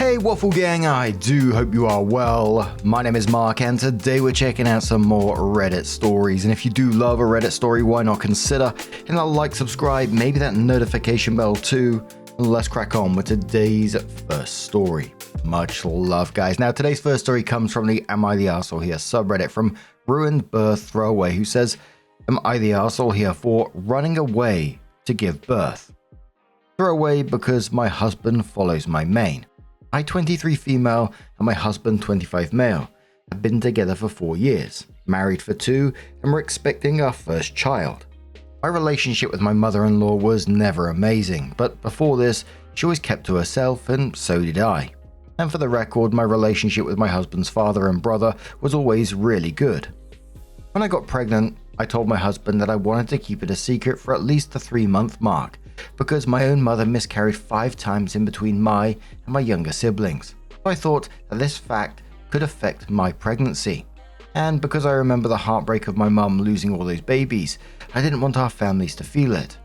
Hey Waffle Gang, I do hope you are well. My name is Mark and today we're checking out some more Reddit stories. And if you do love a Reddit story, why not consider hitting that like, subscribe, maybe that notification bell too. And let's crack on with today's first story. Much love, guys. Now today's first story comes from the Am I the Arsehole Here subreddit from Ruined Birth Throwaway, who says, Am I the arsehole here for running away to give birth? Throwaway because my husband follows my mane. I, 23 female, and my husband, 25 male, have been together for 4 years, married for 2, and we're expecting our first child. My relationship with my mother-in-law was never amazing, but before this, she always kept to herself, and so did I. And for the record, my relationship with my husband's father and brother was always really good. When I got pregnant, I told my husband that I wanted to keep it a secret for at least the 3-month mark, because my own mother miscarried 5 times in between my and my younger siblings. So I thought that this fact could affect my pregnancy. And because I remember the heartbreak of my mum losing all those babies, I didn't want our families to feel it.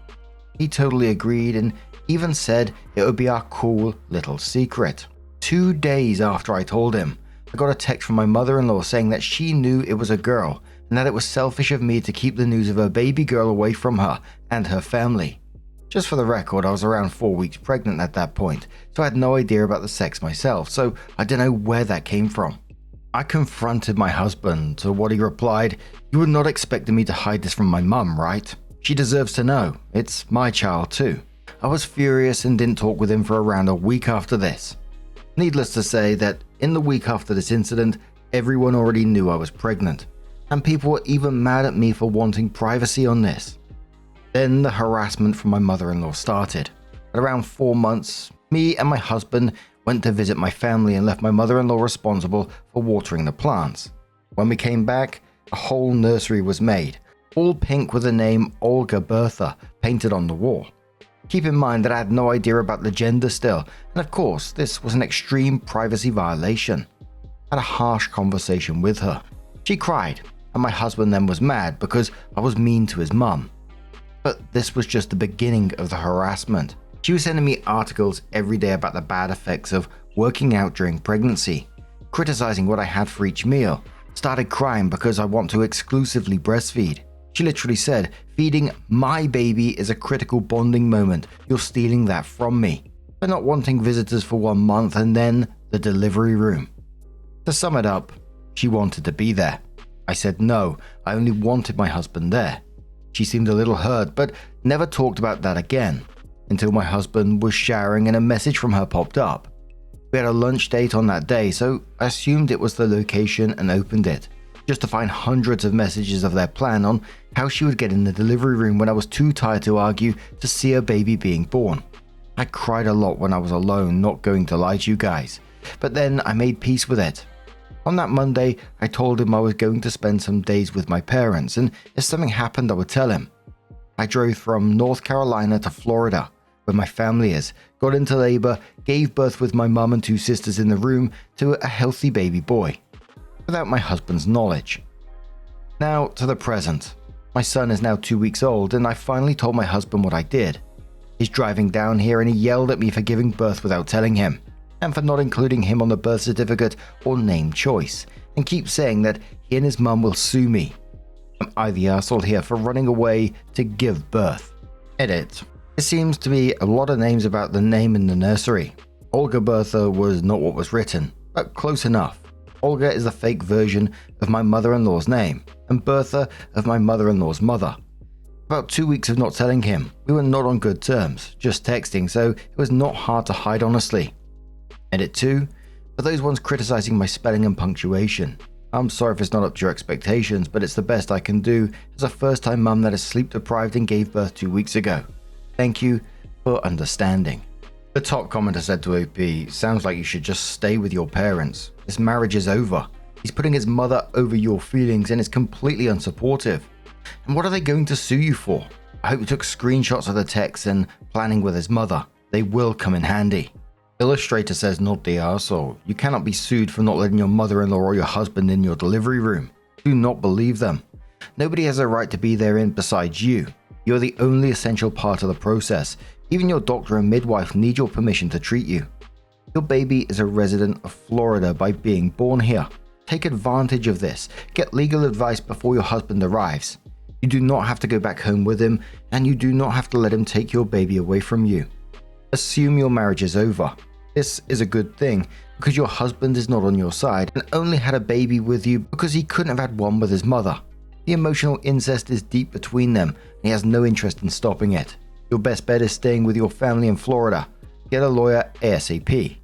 He totally agreed and even said it would be our cool little secret. 2 days after I told him, I got a text from my mother-in-law saying that she knew it was a girl and that it was selfish of me to keep the news of her baby girl away from her and her family. Just for the record, I was around 4 weeks pregnant at that point, so I had no idea about the sex myself, so I don't know where that came from. I confronted my husband, to what he replied, You were not expecting me to hide this from my mum, right? She deserves to know. It's my child too. I was furious and didn't talk with him for around a week after this. Needless to say that in the week after this incident, everyone already knew I was pregnant, and people were even mad at me for wanting privacy on this. Then the harassment from my mother-in-law started. At around 4 months, me and my husband went to visit my family and left my mother-in-law responsible for watering the plants. When we came back, a whole nursery was made, all pink with the name Olga Bertha painted on the wall. Keep in mind that I had no idea about the gender still, and of course, this was an extreme privacy violation. I had a harsh conversation with her. She cried, and my husband then was mad because I was mean to his mum. But this was just the beginning of the harassment. She was sending me articles every day about the bad effects of working out during pregnancy, criticizing what I had for each meal, started crying because I want to exclusively breastfeed. She literally said, feeding my baby is a critical bonding moment. You're stealing that from me. For not wanting visitors for 1 month and then the delivery room. To sum it up, she wanted to be there. I said no, I only wanted my husband there. She seemed a little hurt, but never talked about that again, until my husband was showering and a message from her popped up. We had a lunch date on that day, so I assumed it was the location and opened it, just to find hundreds of messages of their plan on how she would get in the delivery room when I was too tired to argue to see her baby being born. I cried a lot when I was alone, not going to lie to you guys, but then I made peace with it. On that Monday, I told him I was going to spend some days with my parents, and if something happened, I would tell him. I drove from North Carolina to Florida, where my family is, got into labor, gave birth with my mum and 2 sisters in the room to a healthy baby boy, without my husband's knowledge. Now to the present. My son is now 2 weeks old, and I finally told my husband what I did. He's driving down here and he yelled at me for giving birth without telling him, and for not including him on the birth certificate or name choice, and keeps saying that he and his mum will sue me. Am I the arsehole here for running away to give birth? Edit. There seems to be a lot of names about the name in the nursery. Olga Bertha was not what was written, but close enough. Olga is the fake version of my mother-in-law's name, and Bertha of my mother-in-law's mother. About 2 weeks of not telling him, we were not on good terms, just texting, so it was not hard to hide honestly. Edit 2. For those ones criticizing my spelling and punctuation, I'm sorry if it's not up to your expectations, but it's the best I can do as a first-time mum that is sleep deprived and gave birth 2 weeks ago. Thank you for understanding. The top commenter said to OP, sounds like you should just stay with your parents. This marriage is over. He's putting his mother over your feelings and is completely unsupportive. And what are they going to sue you for? I hope you took screenshots of the text and planning with his mother. They will come in handy. Illustrator says, not the arsehole. You cannot be sued for not letting your mother-in-law or your husband in your delivery room. Do not believe them. Nobody has a right to be therein besides you. You're the only essential part of the process. Even your doctor and midwife need your permission to treat you. Your baby is a resident of Florida by being born here. Take advantage of this. Get legal advice before your husband arrives. You do not have to go back home with him, and you do not have to let him take your baby away from you. Assume your marriage is over. This is a good thing because your husband is not on your side and only had a baby with you because he couldn't have had one with his mother. The emotional incest is deep between them and he has no interest in stopping it. Your best bet is staying with your family in Florida. Get a lawyer ASAP.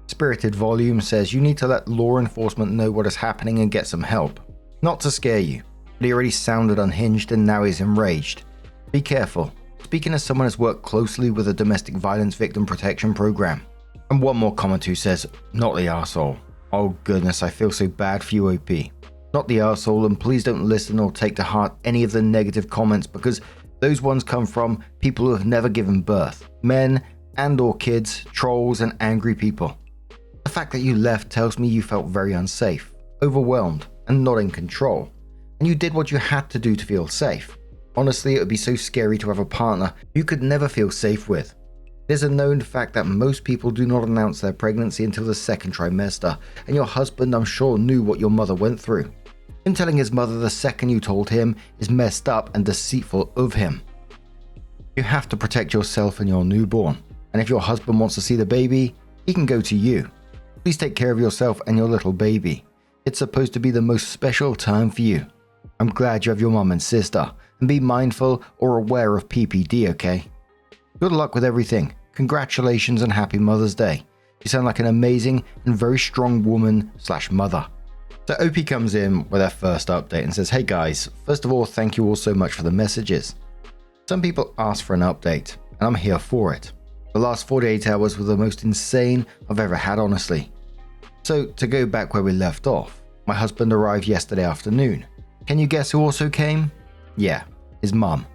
Spirited Volume says you need to let law enforcement know what is happening and get some help. Not to scare you, but he already sounded unhinged and now he's enraged. Be careful. Speaking as someone who has worked closely with a domestic violence victim protection program. And one more comment who says, not the arsehole. Oh goodness, I feel so bad for you, OP. Not the arsehole, and please don't listen or take to heart any of the negative comments because those ones come from people who have never given birth. Men and or kids, trolls and angry people. The fact that you left tells me you felt very unsafe, overwhelmed and not in control. And you did what you had to do to feel safe. Honestly, it would be so scary to have a partner you could never feel safe with. It is a known fact that most people do not announce their pregnancy until the second trimester, and your husband, I'm sure, knew what your mother went through. Him telling his mother the second you told him is messed up and deceitful of him. You have to protect yourself and your newborn, and if your husband wants to see the baby, he can go to you. Please take care of yourself and your little baby. It's supposed to be the most special time for you. I'm glad you have your mom and sister, and be mindful or aware of PPD, okay? Good luck with everything. Congratulations and happy Mother's Day. You sound like an amazing and very strong woman/mother. So OP comes in with their first update and says, hey guys, first of all, thank you all so much for the messages. Some people asked for an update, and I'm here for it. The last 48 hours were the most insane I've ever had, honestly. So to go back where we left off, my husband arrived yesterday afternoon. Can you guess who also came? Yeah, his mum.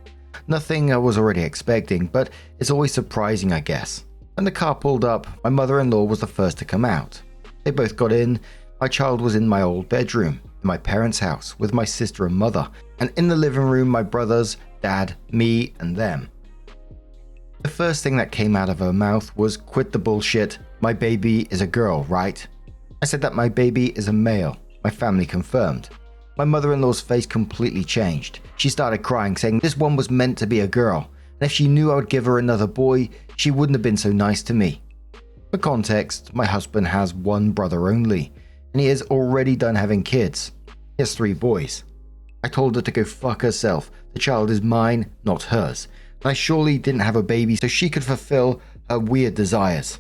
Nothing I was already expecting, but it's always surprising, I guess. When the car pulled up, my mother-in-law was the first to come out. They both got in. My child was in my old bedroom, in my parents' house, with my sister and mother, and in the living room, my brothers, dad, me, and them. The first thing that came out of her mouth was, quit the bullshit, my baby is a girl, right? I said that my baby is a male. My family confirmed. My mother-in-law's face completely changed. She started crying, saying this one was meant to be a girl, and if she knew I would give her another boy, she wouldn't have been so nice to me. For context, my husband has one brother only, and he is already done having kids. He has 3 boys. I told her to go fuck herself. The child is mine, not hers. And I surely didn't have a baby so she could fulfill her weird desires.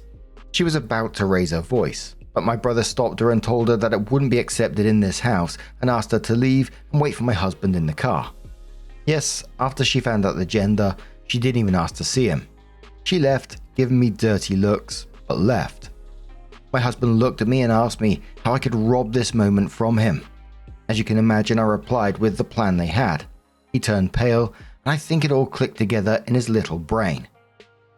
She was about to raise her voice, but my brother stopped her and told her that it wouldn't be accepted in this house and asked her to leave and wait for my husband in the car. Yes, after she found out the gender, she didn't even ask to see him. She left, giving me dirty looks, but left. My husband looked at me and asked me how I could rob this moment from him. As you can imagine, I replied with the plan they had. He turned pale, and I think it all clicked together in his little brain.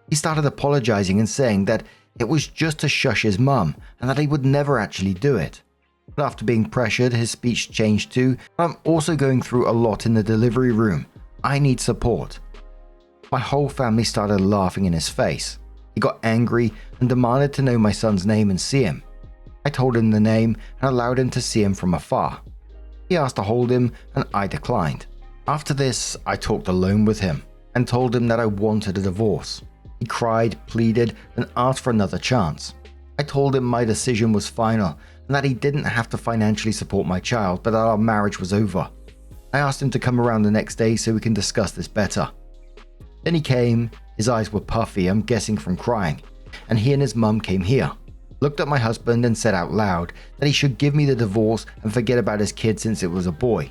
He started apologizing and saying that it was just to shush his mum and that he would never actually do it. But after being pressured, his speech changed to, I'm also going through a lot in the delivery room. I need support. My whole family started laughing in his face. He got angry and demanded to know my son's name and see him. I told him the name and allowed him to see him from afar. He asked to hold him and I declined. After this, I talked alone with him and told him that I wanted a divorce. He cried, pleaded, and asked for another chance. I told him my decision was final and that he didn't have to financially support my child, but that our marriage was over. I asked him to come around the next day so we can discuss this better. Then he came, his eyes were puffy, I'm guessing from crying, and he and his mum came here, looked at my husband and said out loud that he should give me the divorce and forget about his kid since it was a boy.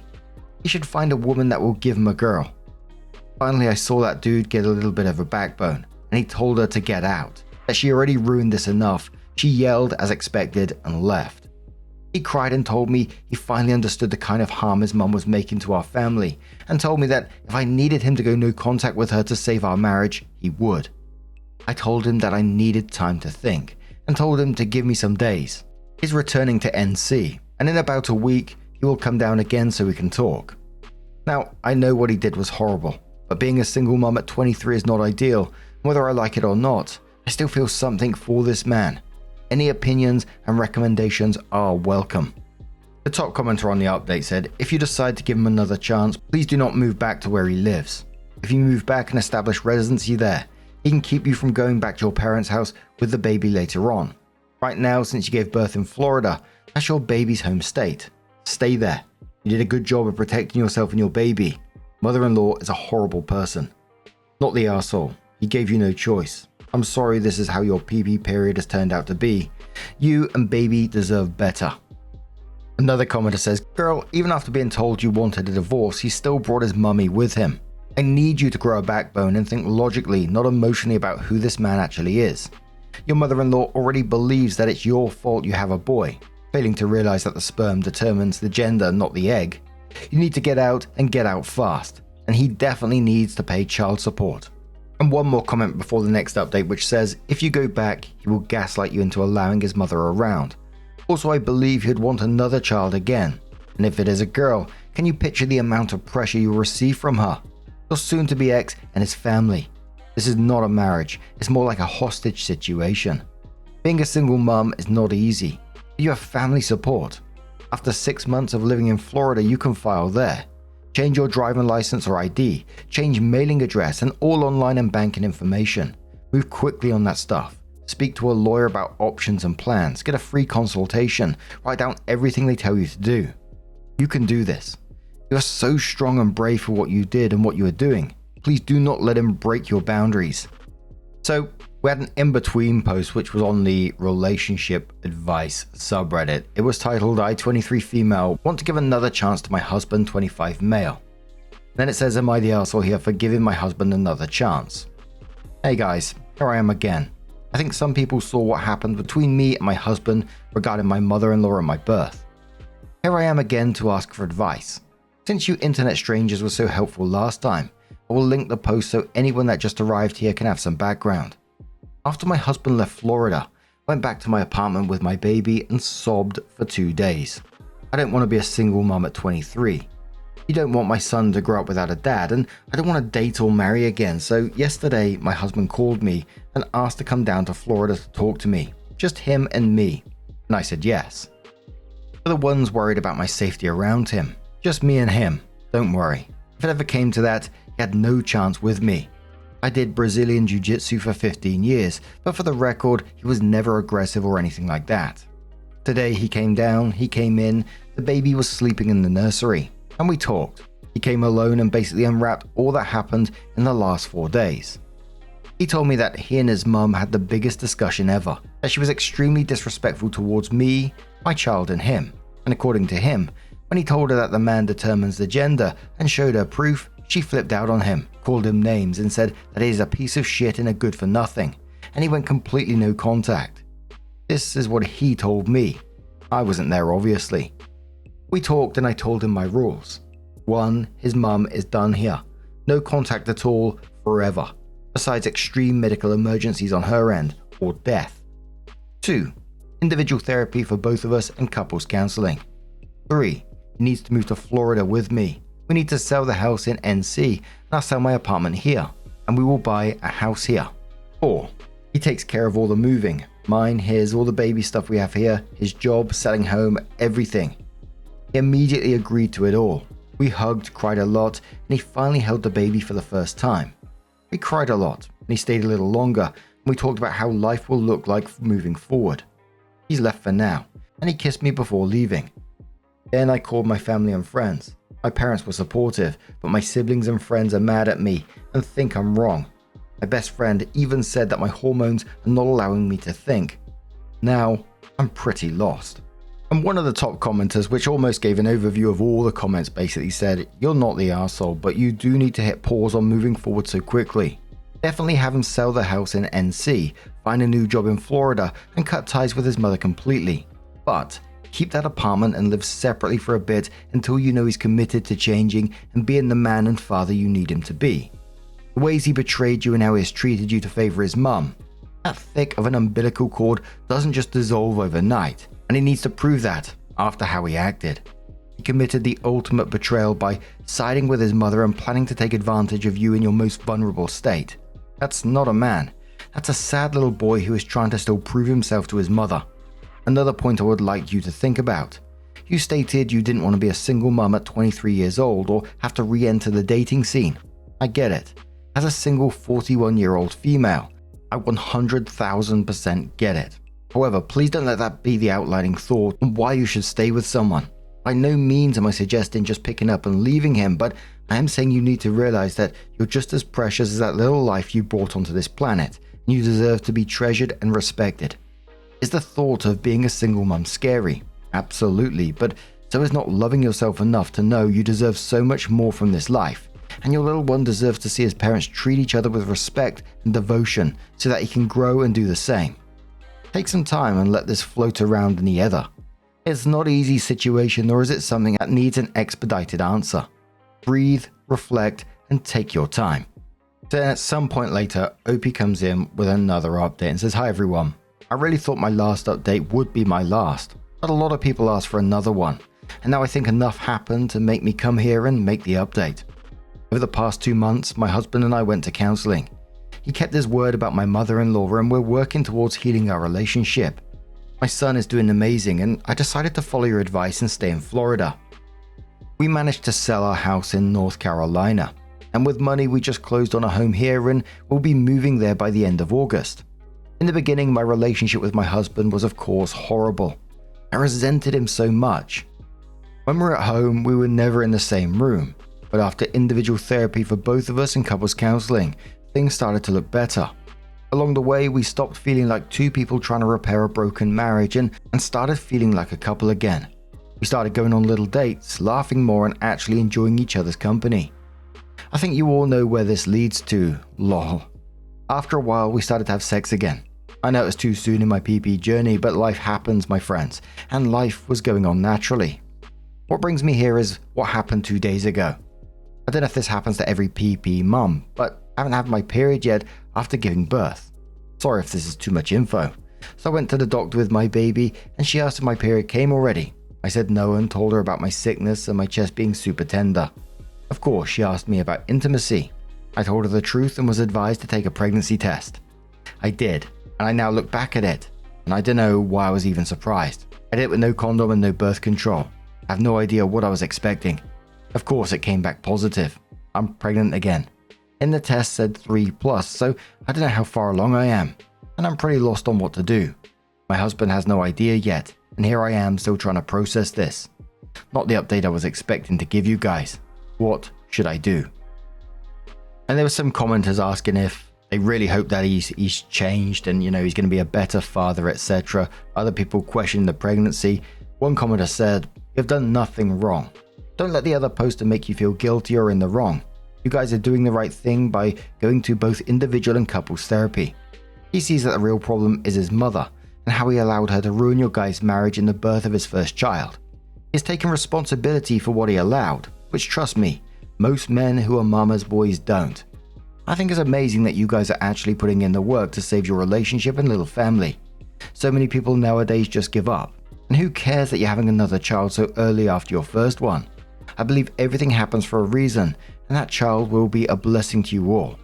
He should find a woman that will give him a girl. Finally, I saw that dude get a little bit of a backbone, and he told her to get out, that she already ruined this enough. She yelled as expected and left. He cried and told me he finally understood the kind of harm his mum was making to our family, and told me that if I needed him to go no contact with her to save our marriage, he would. I told him that I needed time to think, and told him to give me some days. He's returning to NC, and in about a week, he will come down again so we can talk. Now, I know what he did was horrible, but being a single mum at 23 is not ideal, and whether I like it or not, I still feel something for this man. Any opinions and recommendations are welcome. The top commenter on the update said, if you decide to give him another chance, please do not move back to where he lives. If you move back and establish residency there, he can keep you from going back to your parents' house with the baby later on. Right now, since you gave birth in Florida, that's your baby's home state. Stay there. You did a good job of protecting yourself and your baby. Mother-in-law is a horrible person. Not the arsehole. He gave you no choice. I'm sorry this is how your PP period has turned out to be. You and baby deserve better. Another commenter says, girl, even after being told you wanted a divorce, he still brought his mummy with him. I need you to grow a backbone and think logically, not emotionally, about who this man actually is. Your mother-in-law already believes that it's your fault you have a boy, failing to realize that the sperm determines the gender, not the egg. You need to get out and get out fast, and he definitely needs to pay child support. And one more comment before the next update, which says, if you go back, he will gaslight you into allowing his mother around. Also, I believe he'd want another child again. And if it is a girl, can you picture the amount of pressure you will receive from her? Your soon-to-be ex and his family. This is not a marriage, it's more like a hostage situation. Being a single mum is not easy. You have family support. After 6 months of living in Florida, you can file there. Change your driving license or ID, change mailing address and all online and banking information. Move quickly on that stuff. Speak to a lawyer about options and plans, get a free consultation, write down everything they tell you to do. You can do this. You are so strong and brave for what you did and what you are doing. Please do not let him break your boundaries. So, we had an in-between post which was on the relationship advice subreddit. It was titled, I, 23 female, want to give another chance to my husband, 25 male. Then it says, am I the arsehole here for giving my husband another chance? Hey guys, here I am again. I think some people saw what happened between me and my husband regarding my mother-in-law and my birth. Here I am again to ask for advice. Since you internet strangers were so helpful last time, I will link the post so anyone that just arrived here can have some background. After my husband left Florida, I went back to my apartment with my baby and sobbed for 2 days. I don't want to be a single mum at 23. You don't want my son to grow up without a dad, and I don't want to date or marry again, so yesterday my husband called me and asked to come down to Florida to talk to me, just him and me, and I said yes. For the ones worried about my safety around him, just me and him, don't worry. If it ever came to that, he had no chance with me. I did Brazilian Jiu-Jitsu for 15 years, but for the record, he was never aggressive or anything like that. Today he came down, he came in, the baby was sleeping in the nursery. And we talked. He came alone and basically unwrapped all that happened in the last 4 days. He told me that he and his mum had the biggest discussion ever, that she was extremely disrespectful towards me, my child and him. And according to him, when he told her that the man determines the gender and showed her proof, she flipped out on him, called him names and said that he is a piece of shit and a good for nothing, and he went completely no contact. This is what he told me. I wasn't there obviously. We talked and I told him my rules. 1. His mum is done here. No contact at all, forever. Besides extreme medical emergencies on her end, or death. 2. Individual therapy for both of us and couples counseling. 3. He needs to move to Florida with me. We need to sell the house in NC, and I'll sell my apartment here, and we will buy a house here. 4. He takes care of all the moving. Mine, his, all the baby stuff we have here, his job, selling home, everything. He immediately agreed to it all. We hugged, cried a lot, and he finally held the baby for the first time. We cried a lot, and he stayed a little longer, and we talked about how life will look like moving forward. He's left for now, and he kissed me before leaving. Then I called my family and friends. My parents were supportive, but my siblings and friends are mad at me and think I'm wrong. My best friend even said that my hormones are not allowing me to think. Now, I'm pretty lost. And one of the top commenters, which almost gave an overview of all the comments, basically said, you're not the arsehole, but you do need to hit pause on moving forward so quickly. Definitely have him sell the house in NC, find a new job in Florida, and cut ties with his mother completely. But keep that apartment and live separately for a bit until you know he's committed to changing and being the man and father you need him to be. The ways he betrayed you and how he has treated you to favor his mum. That thick of an umbilical cord doesn't just dissolve overnight. And he needs to prove that after how he acted. He committed the ultimate betrayal by siding with his mother and planning to take advantage of you in your most vulnerable state. That's not a man. That's a sad little boy who is trying to still prove himself to his mother. Another point I would like you to think about. You stated you didn't want to be a single mum at 23 years old or have to re-enter the dating scene. I get it. As a single 41-year-old female, I 100,000% get it. However, please don't let that be the outlining thought on why you should stay with someone. By no means am I suggesting just picking up and leaving him, but I am saying you need to realize that you're just as precious as that little life you brought onto this planet, and you deserve to be treasured and respected. Is the thought of being a single mum scary? Absolutely, but so is not loving yourself enough to know you deserve so much more from this life, and your little one deserves to see his parents treat each other with respect and devotion so that he can grow and do the same. Take some time and let this float around in the ether. It's not an easy situation, nor is it something that needs an expedited answer. Breathe, reflect, and take your time. Then at some point later, Opie comes in with another update and says, "Hi everyone. I really thought my last update would be my last, but a lot of people asked for another one, and now I think enough happened to make me come here and make the update. Over the past 2 months, my husband and I went to counseling. He kept his word about my mother-in-law and we're working towards healing our relationship. My son is doing amazing and I decided to follow your advice and stay in Florida. We managed to sell our house in North Carolina, and with money we just closed on a home here and we'll be moving there by the end of August. In the beginning, my relationship with my husband was of course horrible. I resented him so much. When we were at home, we were never in the same room, but after individual therapy for both of us and couples counseling, things started to look better. Along the way, we stopped feeling like two people trying to repair a broken marriage and started feeling like a couple again. We started going on little dates, laughing more and actually enjoying each other's company. I think you all know where this leads to, lol. After a while, we started to have sex again. I know it was too soon in my PP journey, but life happens, my friends, and life was going on naturally. What brings me here is what happened 2 days ago. I don't know if this happens to every PP mum, but I haven't had my period yet after giving birth. Sorry if this is too much info. So I went to the doctor with my baby and she asked if my period came already. I said no and told her about my sickness and my chest being super tender. Of course, she asked me about intimacy. I told her the truth and was advised to take a pregnancy test. I did, and I now look back at it, and I don't know why I was even surprised. I did it with no condom and no birth control. I have no idea what I was expecting. Of course, it came back positive. I'm pregnant again. In the test said 3+, so I don't know how far along I am, and I'm pretty lost on what to do. My husband has no idea yet, and here I am still trying to process this. Not the update I was expecting to give you guys. What should I do? And there were some commenters asking if they really hope that he's changed and he's going to be a better father, etc. Other people questioning the pregnancy. One commenter said, "You've done nothing wrong. Don't let the other poster make you feel guilty or in the wrong. You guys are doing the right thing by going to both individual and couples therapy." He sees that the real problem is his mother and how he allowed her to ruin your guys' marriage in the birth of his first child. He's taken responsibility for what he allowed, which, trust me, most men who are mama's boys don't. I think it's amazing that you guys are actually putting in the work to save your relationship and little family. So many people nowadays just give up. And who cares that you're having another child so early after your first one? I believe everything happens for a reason, and that child will be a blessing to you all.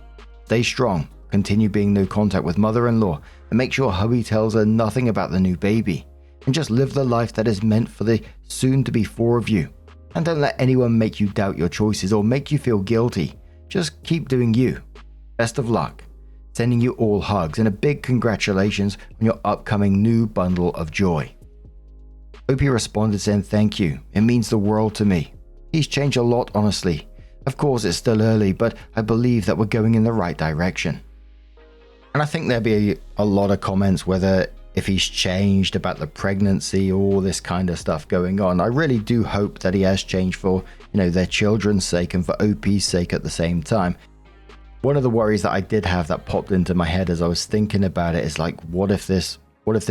Stay strong, continue being no contact with mother-in-law, and make sure hubby tells her nothing about the new baby. And just live the life that is meant for the soon-to-be four of you. And don't let anyone make you doubt your choices or make you feel guilty. Just keep doing you. Best of luck. Sending you all hugs and a big congratulations on your upcoming new bundle of joy. Opie responded saying thank you. It means the world to me. He's changed a lot, honestly. Of course, it's still early, but I believe that we're going in the right direction. And I think there'll be a lot of comments whether if he's changed about the pregnancy, all this kind of stuff going on. I really do hope that he has changed for, their children's sake and for OP's sake at the same time. One of the worries that I did have that popped into my head as I was thinking about it is like, what if this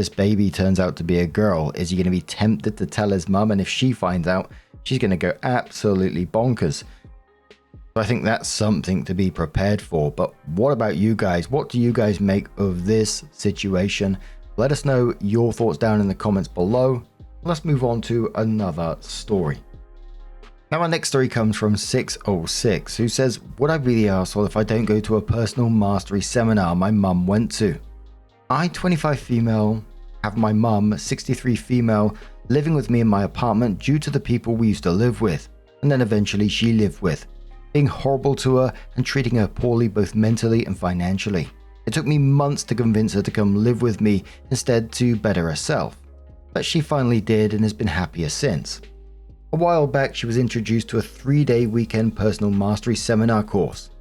baby turns out to be a girl? Is he going to be tempted to tell his mum? And if she finds out, she's going to go absolutely bonkers. So I think that's something to be prepared for. But what about you guys? What do you guys make of this situation? Let us know your thoughts down in the comments below. Let's move on to another story. Now our next story comes from 606, who says, would I be the arsehole if I don't go to a personal mastery seminar my mum went to? I, 25 female, have my mum, 63 female, living with me in my apartment due to the people we used to live with, and then eventually she lived with, being horrible to her and treating her poorly both mentally and financially. It took me months to convince her to come live with me instead to better herself, but she finally did and has been happier since. A while back she was introduced to a 3-day weekend personal mastery seminar course.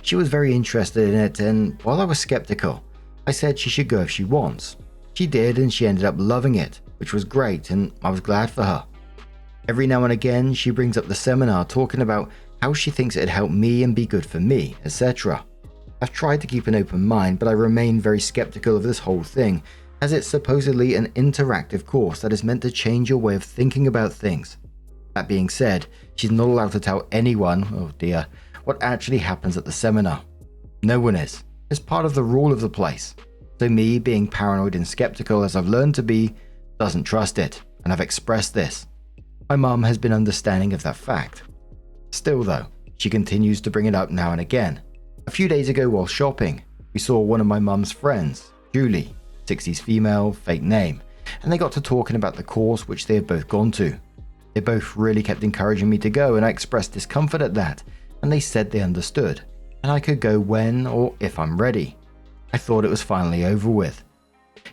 She was very interested in it, and while I was skeptical, I said she should go if she wants. She did, and she ended up loving it, which was great, and I was glad for her. Every now and again she brings up the seminar talking about how she thinks it'd help me and be good for me, etc. I've tried to keep an open mind, but I remain very skeptical of this whole thing, as it's supposedly an interactive course that is meant to change your way of thinking about things. That being said, she's not allowed to tell anyone, oh dear, what actually happens at the seminar. No one is. It's part of the rule of the place. So me, being paranoid and skeptical as I've learned to be, doesn't trust it, and I've expressed this. My mum has been understanding of that fact. Still though, she continues to bring it up now and again. A few days ago while shopping, we saw one of my mum's friends, Julie, 60s female, fake name, and they got to talking about the course which they had both gone to. They both really kept encouraging me to go, and I expressed discomfort at that, and they said they understood, and I could go when or if I'm ready. I thought it was finally over with.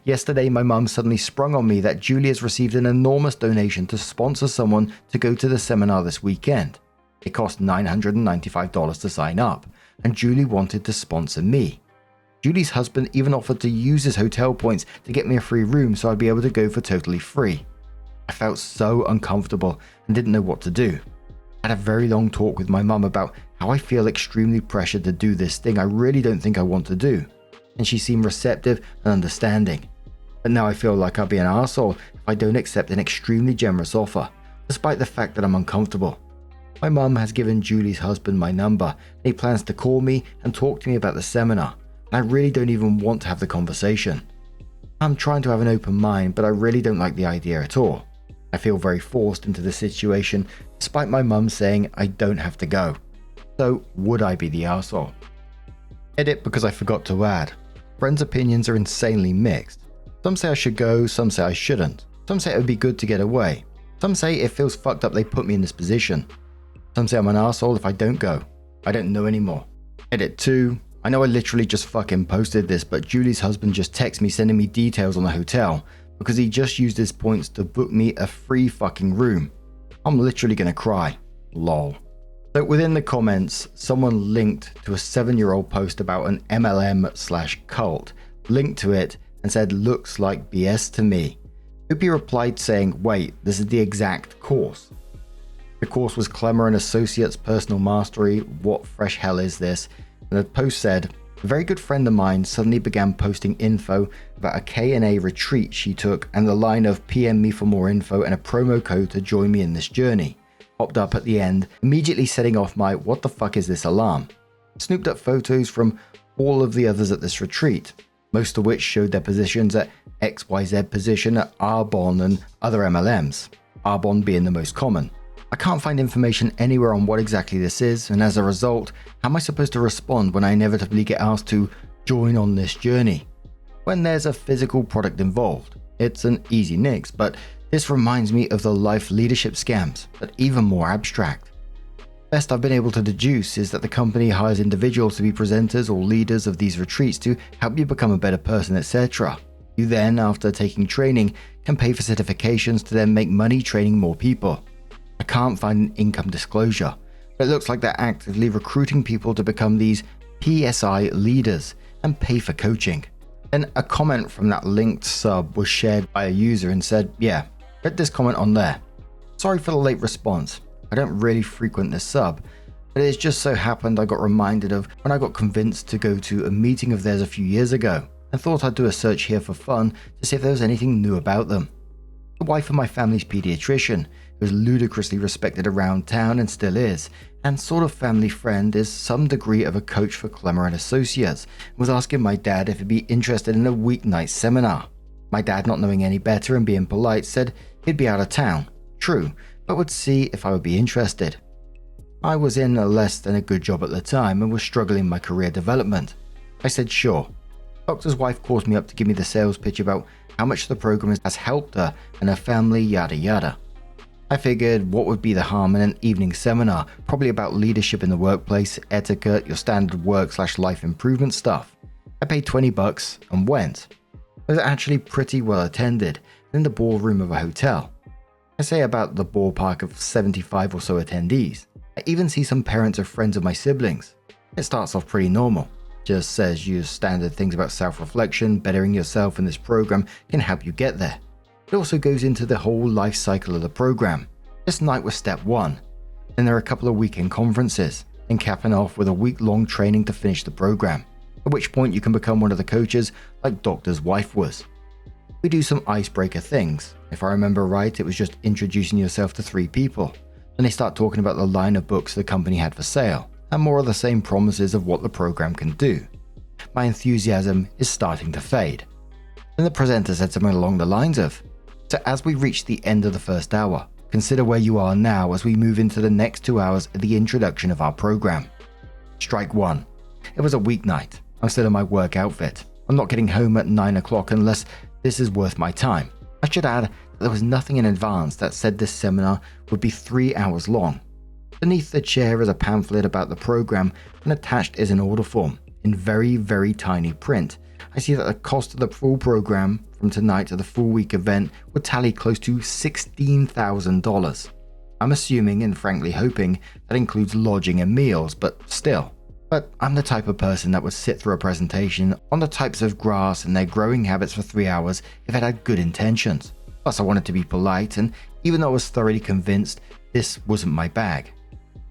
Yesterday my mum suddenly sprung on me that Julie has received an enormous donation to sponsor someone to go to the seminar this weekend. It cost $995 to sign up, and Julie wanted to sponsor me. Julie's husband even offered to use his hotel points to get me a free room so I'd be able to go for totally free. I felt so uncomfortable and didn't know what to do. I had a very long talk with my mum about how I feel extremely pressured to do this thing I really don't think I want to do, and she seemed receptive and understanding. But now I feel like I'll be an arsehole if I don't accept an extremely generous offer, despite the fact that I'm uncomfortable. My mum has given Julie's husband my number, and he plans to call me and talk to me about the seminar, and I really don't even want to have the conversation. I'm trying to have an open mind, but I really don't like the idea at all. I feel very forced into the situation, despite my mum saying I don't have to go. So would I be the arsehole? Edit because I forgot to add. Friends' opinions are insanely mixed. Some say I should go, some say I shouldn't. Some say it would be good to get away. Some say it feels fucked up they put me in this position. Some say I'm an arsehole if I don't go. I don't know anymore. Edit 2. I know I literally just fucking posted this, but Julie's husband just texted me sending me details on the hotel because he just used his points to book me a free fucking room. I'm literally gonna cry. Lol. So within the comments, someone linked to a 7-year-old post about an MLM/cult, linked to it and said looks like BS to me. Upi replied saying, wait, this is the exact course. The course was Clemmer and Associates Personal Mastery. What fresh hell is this? And the post said, a very good friend of mine suddenly began posting info about a K&A retreat she took and the line of PM me for more info and a promo code to join me in this journey popped up at the end, immediately setting off my what the fuck is this alarm. Snooped up photos from all of the others at this retreat, most of which showed their positions at XYZ position at Arbonne and other MLMs, Arbonne being the most common. I can't find information anywhere on what exactly this is, and as a result, how am I supposed to respond when I inevitably get asked to join on this journey? When there's a physical product involved, it's an easy nix, but this reminds me of the life leadership scams, but even more abstract. Best I've been able to deduce is that the company hires individuals to be presenters or leaders of these retreats to help you become a better person, etc. You then, after taking training, can pay for certifications to then make money training more people. I can't find an income disclosure, but it looks like they're actively recruiting people to become these PSI leaders and pay for coaching. Then a comment from that linked sub was shared by a user and said, yeah, read this comment on there. Sorry for the late response. I don't really frequent this sub, but it just so happened I got reminded of when I got convinced to go to a meeting of theirs a few years ago and thought I'd do a search here for fun to see if there was anything new about them. The wife of my family's pediatrician, who is ludicrously respected around town and still is, and sort of family friend, is some degree of a coach for Clemmer and Associates, was asking my dad if he'd be interested in a weeknight seminar. My dad, not knowing any better and being polite, said he'd be out of town. True, but would see if I would be interested. I was in a less than a good job at the time and was struggling in my career development. I said sure. Doctor's wife calls me up to give me the sales pitch about how much the program has helped her and her family, yada yada. I figured what would be the harm in an evening seminar, probably about leadership in the workplace, etiquette, your standard work/life improvement stuff. I paid $20 and went. It was actually pretty well attended, in the ballroom of a hotel. I say about the ballpark of 75 or so attendees. I even see some parents or friends of my siblings. It starts off pretty normal. Just says your standard things about self-reflection, bettering yourself in this program can help you get there. It also goes into the whole life cycle of the program. This night was step 1. Then there are a couple of weekend conferences, and capping off with a week-long training to finish the program, at which point you can become one of the coaches like Doctor's wife was. We do some icebreaker things. If I remember right, it was just introducing yourself to 3 people. Then they start talking about the line of books the company had for sale, and more of the same promises of what the program can do. My enthusiasm is starting to fade. Then the presenter said something along the lines of, "So as we reach the end of the first hour, consider where you are now as we move into the next 2 hours of the introduction of our program." Strike 1. It was a weeknight. I'm still in my work outfit. I'm not getting home at 9 o'clock unless this is worth my time. I should add that there was nothing in advance that said this seminar would be 3 hours long. Beneath the chair is a pamphlet about the program, and attached is an order form in very, very tiny print. I see that the cost of the full program from tonight to the full week event would tally close to $16,000. I'm assuming and frankly hoping that includes lodging and meals, but still. But I'm the type of person that would sit through a presentation on the types of grass and their growing habits for 3 hours if it had good intentions. Plus I wanted to be polite, and even though I was thoroughly convinced this wasn't my bag.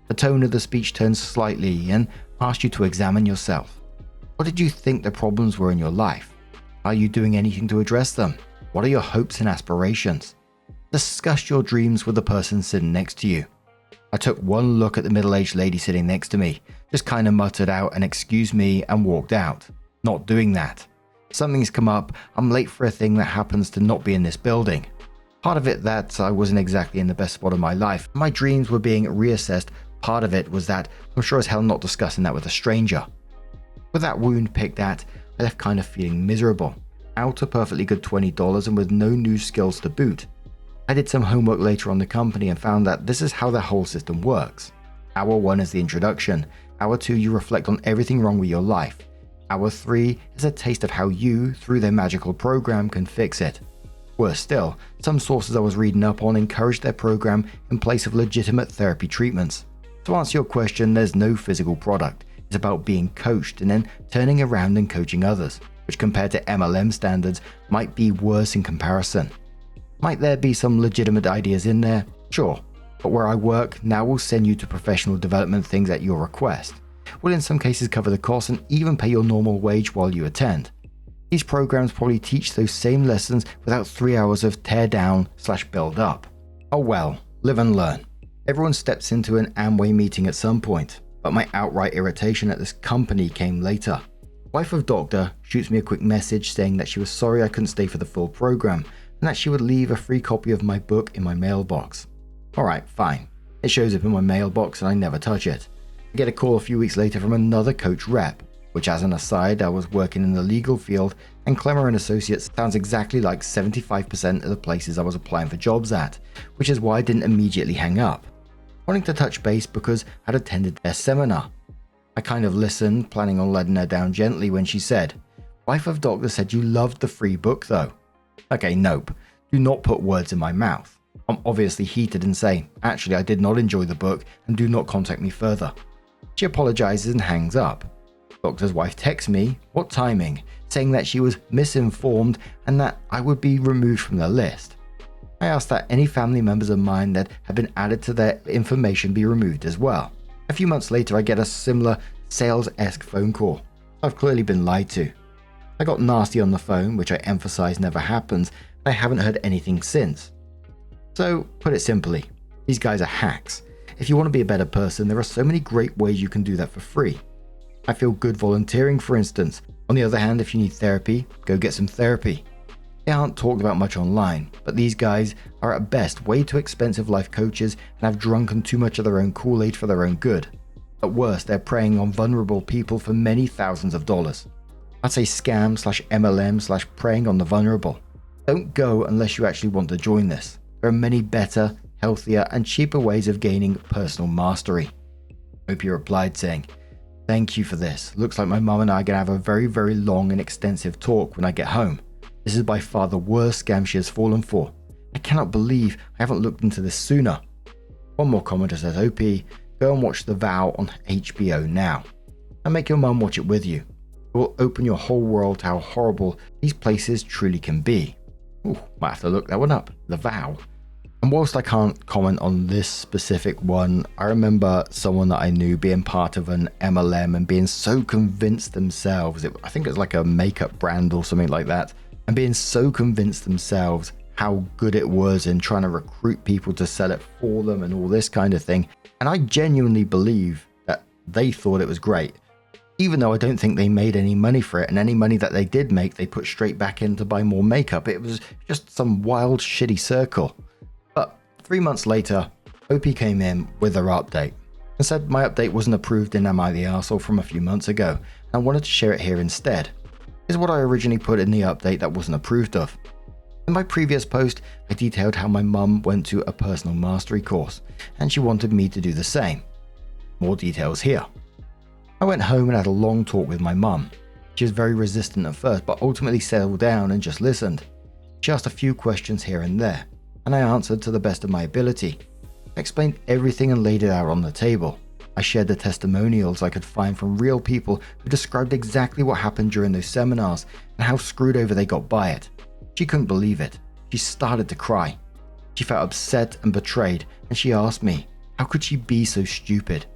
The tone of the speech turned slightly and asked you to examine yourself. What did you think the problems were in your life? Are you doing anything to address them? What are your hopes and aspirations? Discuss your dreams with the person sitting next to you. I took one look at the middle-aged lady sitting next to me, just kind of muttered out an "excuse me" and walked out. Not doing that. Something's come up, I'm late for a thing that happens to not be in this building. Part of it that I wasn't exactly in the best spot of my life. My dreams were being reassessed. Part of it was that I'm sure as hell not discussing that with a stranger. With that wound picked at, I left kind of feeling miserable. Out a perfectly good $20 and with no new skills to boot. I did some homework later on the company and found that this is how the whole system works. Hour 1 is the introduction. Hour 2 you reflect on everything wrong with your life. Hour 3 is a taste of how you, through their magical program, can fix it. Worse still, some sources I was reading up on encouraged their program in place of legitimate therapy treatments. To answer your question, there's no physical product. It's about being coached and then turning around and coaching others, which compared to MLM standards might be worse in comparison. Might there be some legitimate ideas in there? Sure, but where I work now will send you to professional development things at your request. Will in some cases cover the cost and even pay your normal wage while you attend. These programs probably teach those same lessons without 3 hours of tear down/build up. Oh well, live and learn. Everyone steps into an Amway meeting at some point, but my outright irritation at this company came later. Wife of Doctor shoots me a quick message saying that she was sorry I couldn't stay for the full program and that she would leave a free copy of my book in my mailbox. Alright, fine. It shows up in my mailbox and I never touch it. I get a call a few weeks later from another coach rep, which as an aside, I was working in the legal field and Clemmer & Associates sounds exactly like 75% of the places I was applying for jobs at, which is why I didn't immediately hang up. Wanting to touch base because I'd attended their seminar. I kind of listened, planning on letting her down gently when she said, "Wife of Doctor said you loved the free book though." Okay, nope. Do not put words in my mouth. I'm obviously heated and say, "Actually, I did not enjoy the book and do not contact me further." She apologizes and hangs up. Doctor's wife texts me, what timing, saying that she was misinformed and that I would be removed from the list. I asked that any family members of mine that had been added to their information be removed as well. A few months later, I get a similar sales-esque phone call. I've clearly been lied to. I got nasty on the phone, which I emphasize never happens, and I haven't heard anything since. So, put it simply, these guys are hacks. If you want to be a better person, there are so many great ways you can do that for free. I feel good volunteering, for instance. On the other hand, if you need therapy, go get some therapy. They aren't talked about much online, but these guys are at best way too expensive life coaches and have drunken too much of their own Kool-Aid for their own good. At worst, they're preying on vulnerable people for many thousands of dollars. I'd say scam/MLM/preying on the vulnerable. Don't go unless you actually want to join this. There are many better, healthier, and cheaper ways of gaining personal mastery. Opie replied saying, "Thank you for this. Looks like my mum and I are going to have a very, very long and extensive talk when I get home. This is by far the worst scam she has fallen for. I cannot believe I haven't looked into this sooner." One more commenter says, "OP, go and watch The Vow on HBO now. And make your mum watch it with you. It will open your whole world to how horrible these places truly can be." Ooh, might have to look that one up. The Vow. And whilst I can't comment on this specific one, I remember someone that I knew being part of an MLM and being so convinced themselves, I think it was like a makeup brand or something like that, and being so convinced themselves how good it was in trying to recruit people to sell it for them and all this kind of thing. And I genuinely believe that they thought it was great. Even though I don't think they made any money for it, and any money that they did make, they put straight back in to buy more makeup. It was just some wild, shitty circle. But 3 months later, OP came in with their update and said my update wasn't approved in Am I the Arsehole from a few months ago, and I wanted to share it here instead. Is what I originally put in the update that wasn't approved of. In my previous post, I detailed how my mum went to a personal mastery course, and she wanted me to do the same. More details here. I went home and had a long talk with my mum. She was very resistant at first, but ultimately settled down and just listened. She asked a few questions here and there, and I answered to the best of my ability. I explained everything and laid it out on the table. I shared the testimonials I could find from real people who described exactly what happened during those seminars and how screwed over they got by it. She couldn't believe it. She started to cry. She felt upset and betrayed, and she asked me, how could she be so stupid?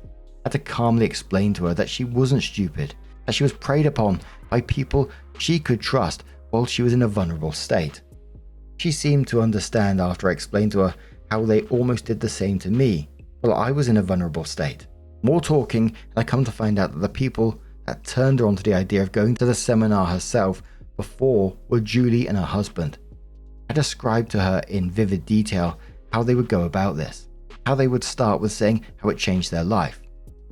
I had to calmly explain to her that she wasn't stupid, that she was preyed upon by people she could trust while she was in a vulnerable state. She seemed to understand after I explained to her how they almost did the same to me while I was in a vulnerable state. More talking, and I come to find out that the people that turned her onto the idea of going to the seminar herself before were Julie and her husband. I described to her in vivid detail how they would go about this, how they would start with saying how it changed their life,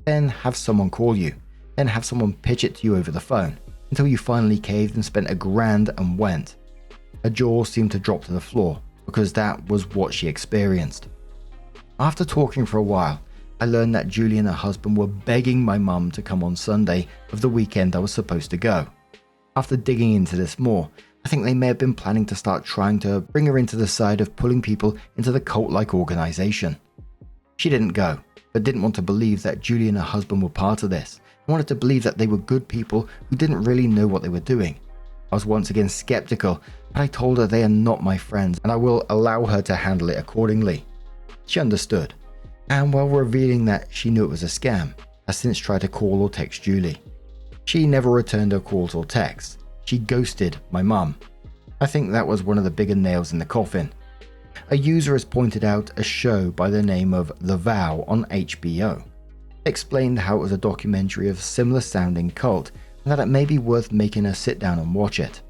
then have someone call you, then have someone pitch it to you over the phone, until you finally caved and spent $1,000 and went. Her jaw seemed to drop to the floor, because that was what she experienced. After talking for a while, I learned that Julie and her husband were begging my mum to come on Sunday of the weekend I was supposed to go. After digging into this more, I think they may have been planning to start trying to bring her into the side of pulling people into the cult-like organization. She didn't go, but didn't want to believe that Julie and her husband were part of this, and wanted to believe that they were good people who didn't really know what they were doing. I was once again skeptical, but I told her they are not my friends and I will allow her to handle it accordingly. She understood, and while revealing that she knew it was a scam, has since tried to call or text Julie. She never returned her calls or texts. She ghosted my mum. I think that was one of the bigger nails in the coffin. A user has pointed out a show by the name of The Vow on HBO. It explained how it was a documentary of a similar sounding cult and that it may be worth making her sit down and watch it.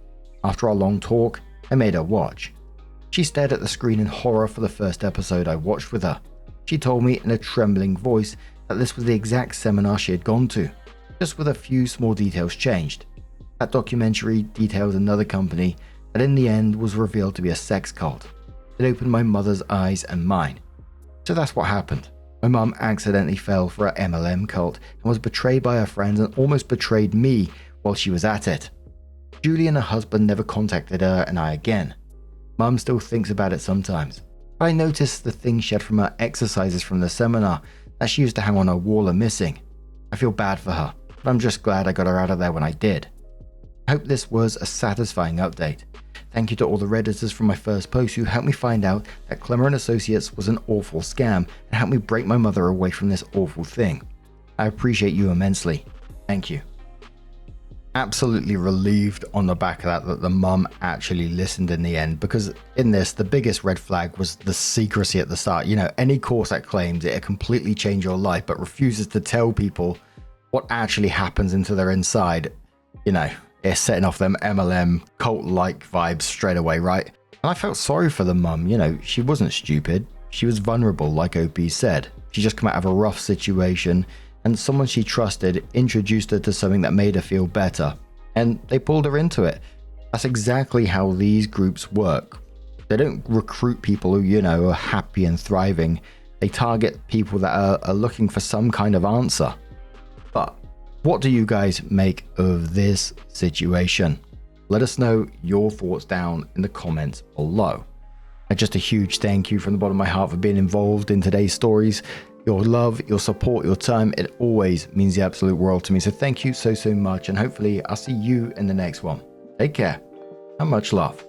After our long talk, I made her watch. She stared at the screen in horror for the first episode I watched with her. She told me in a trembling voice that this was the exact seminar she had gone to, just with a few small details changed. That documentary detailed another company that in the end was revealed to be a sex cult. It opened my mother's eyes and mine. So that's what happened. My mum accidentally fell for a MLM cult and was betrayed by her friends and almost betrayed me while she was at it. Julie and her husband never contacted her and I again. Mum still thinks about it sometimes. But I noticed the things she had from her exercises from the seminar that she used to hang on her wall are missing. I feel bad for her, but I'm just glad I got her out of there when I did. I hope this was a satisfying update. Thank you to all the Redditors from my first post who helped me find out that Clemmer & Associates was an awful scam and helped me break my mother away from this awful thing. I appreciate you immensely. Thank you. Absolutely relieved on the back of that the mum actually listened in the end, because in this, the biggest red flag was the secrecy at the start. You know, any course that claims it'll completely change your life but refuses to tell people what actually happens into their inside, you know, It's setting off them MLM cult-like vibes straight away, right? And I felt sorry for the mum. You know, she wasn't stupid. She was vulnerable, like OP said. She just come out of a rough situation, and someone she trusted introduced her to something that made her feel better, and they pulled her into it. That's exactly how these groups work. They don't recruit people who, you know, are happy and thriving. They target people that are looking for some kind of answer. But what do you guys make of this situation? Let us know your thoughts down in the comments below. And just a huge thank you from the bottom of my heart for being involved in today's stories. Your love, your support, your time, it always means the absolute world to me. So thank you so much, and hopefully I'll see you in the next one. Take care and much love.